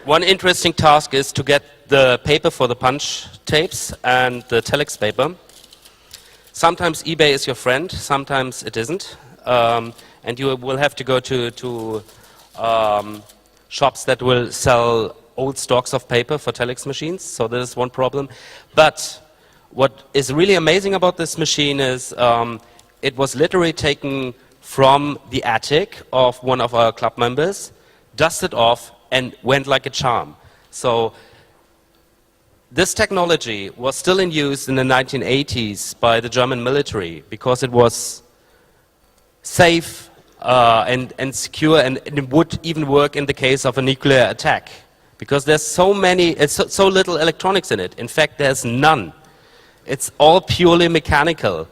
One interesting task is to get the paper for the punch tapes and the telex paper. Sometimes eBay is your friend, sometimes it isn't. And you will have to go to shops that will sell old stocks of paper for telex machines, so this is one problem. But what is really amazing about this machine is it was literally taken from the attic of one of our club members, dusted off, and went like a charm. So this technology was still in use in the 1980s by the German military because it was safe and secure, and it would even work in the case of a nuclear attack because there's so little electronics in it. In fact, there's none. It's all purely mechanical,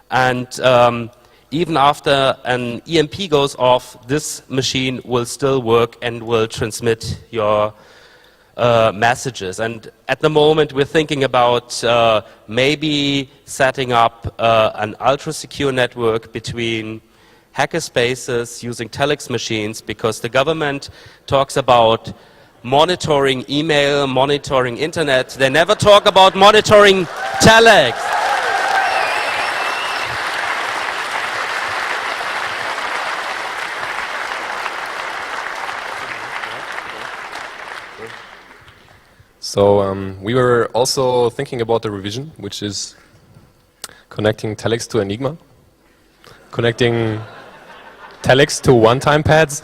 and even after an EMP goes off, this machine will still work and will transmit your messages. And at the moment we're thinking about maybe setting up an ultra-secure network between hackerspaces using telex machines, because the government talks about monitoring email, monitoring internet. They never talk about monitoring telex. So we were also thinking about the revision, which is connecting telex to Enigma, connecting telex to one-time pads.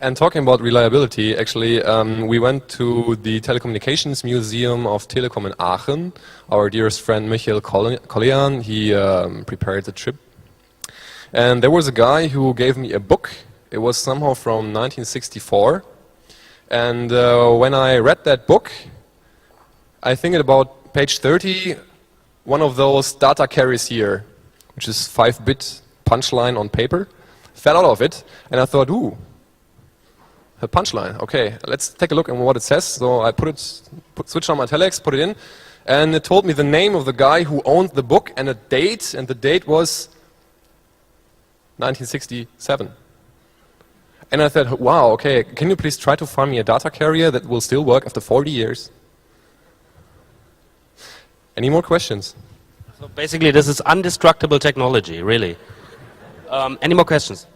And talking about reliability, actually, we went to the Telecommunications Museum of Telekom in Aachen. Our dearest friend Michael Kollian, he prepared the trip. And there was a guy who gave me a book. It was somehow from 1964. And when I read that book, I think at about page 30, one of those data carries here, which is 5-bit punchline on paper, fell out of it, and I thought, ooh, a punchline. Okay, let's take a look at what it says. So I switched on my telex, put it in, and it told me the name of the guy who owned the book and a date, and the date was 1967. And I thought, wow, okay, can you please try to find me a data carrier that will still work after 40 years? Any more questions? So basically this is indestructible technology, really. Any more questions?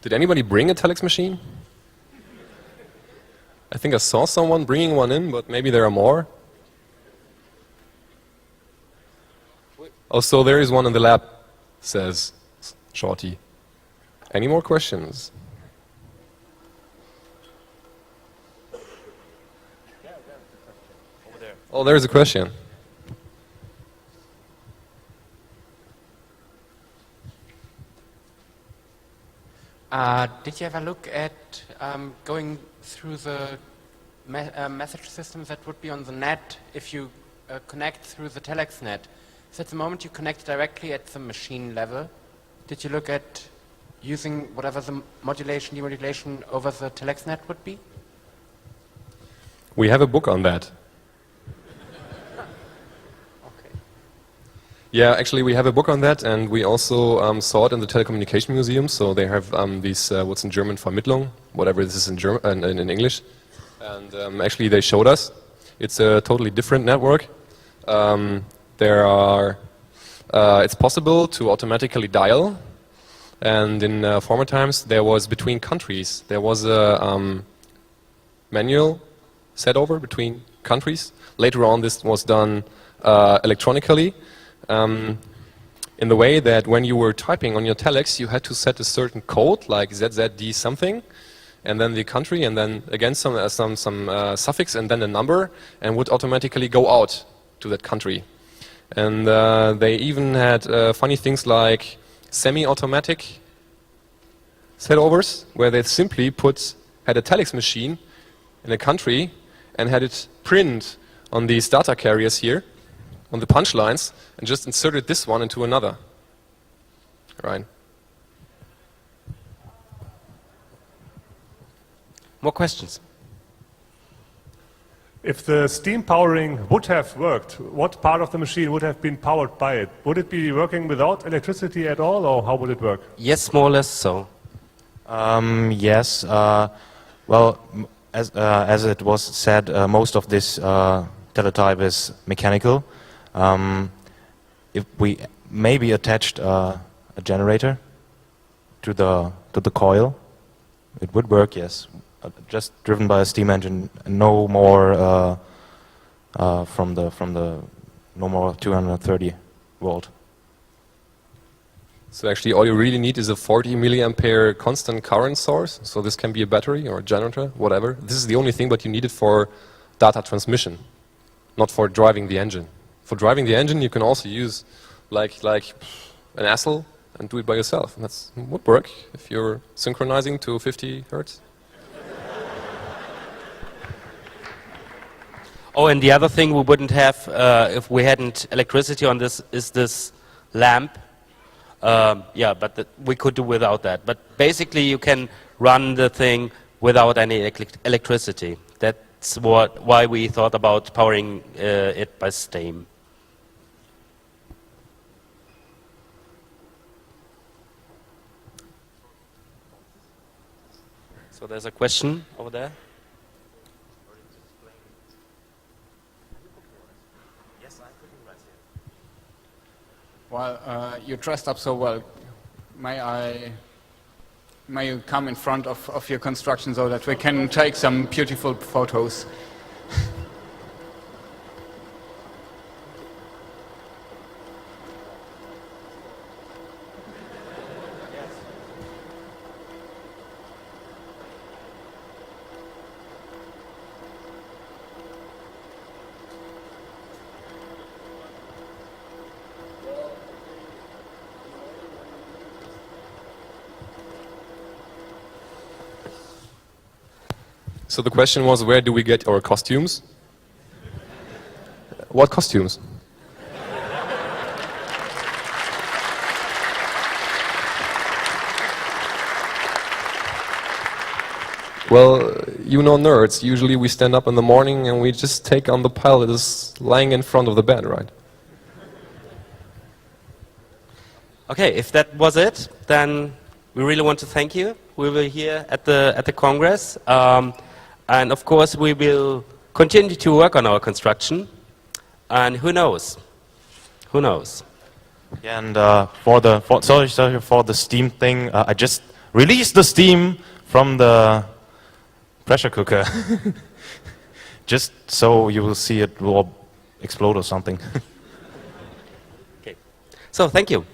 Did anybody bring a telex machine? I think I saw someone bringing one in, but maybe there are more. Oh, so there is one in the lab, says Shorty. Any more questions? Oh, there's a question. Did you have a look at going through the message systems that would be on the net if you connect through the telex net? So at the moment you connect directly at the machine level. Did you look at using whatever the modulation, demodulation over the telex net would be? We have a book on that. Okay. Yeah, actually we have a book on that, and we also saw it in the Telecommunication Museum. So they have these, what's in German, Vermittlung, whatever this is in German, in English. And actually they showed us. It's a totally different network. It's possible to automatically dial, and in former times there was between countries. There was a manual set over between countries. Later on this was done electronically in the way that when you were typing on your telex you had to set a certain code like ZZD something, and then the country, and then again some suffix, and then a number, and would automatically go out to that country. And they even had funny things like semi-automatic setovers, where they simply had a telex machine in a country and had it print on these data carriers here, on the punch lines, and just inserted this one into another. Right. More questions? If the steam powering would have worked, what part of the machine would have been powered by it? Would it be working without electricity at all, or how would it work? Yes, more or less so. Yes. Well, as it was said, most of this teletype is mechanical. If we maybe attached a generator to the coil, it would work. Yes, just driven by a steam engine. No more from the no more 230 volt. So actually all you really need is a 40 milliampere constant current source. So this can be a battery or a generator, whatever. This is the only thing, but you need it for data transmission, not for driving the engine. For driving the engine, you can also use like an ASIL and do it by yourself. And that would work if you're synchronizing to 50 hertz. Oh, and the other thing we wouldn't have if we hadn't electricity on this is this lamp. Yeah, but we could do without that. But basically, you can run the thing without any electricity. That's why we thought about powering it by steam. So there's a question over there. Well, you dressed up so well. May you come in front of your construction so that we can take some beautiful photos? So the question was, where do we get our costumes? What costumes? Well, you know nerds, usually we stand up in the morning and we just take on the pile that is lying in front of the bed, right? Okay, if that was it, then we really want to thank you. We were here at the Congress. And of course, we will continue to work on our construction. And who knows? Who knows? Yeah, and sorry for the steam thing. I just released the steam from the pressure cooker, just so you will see it will explode or something. Okay. So thank you.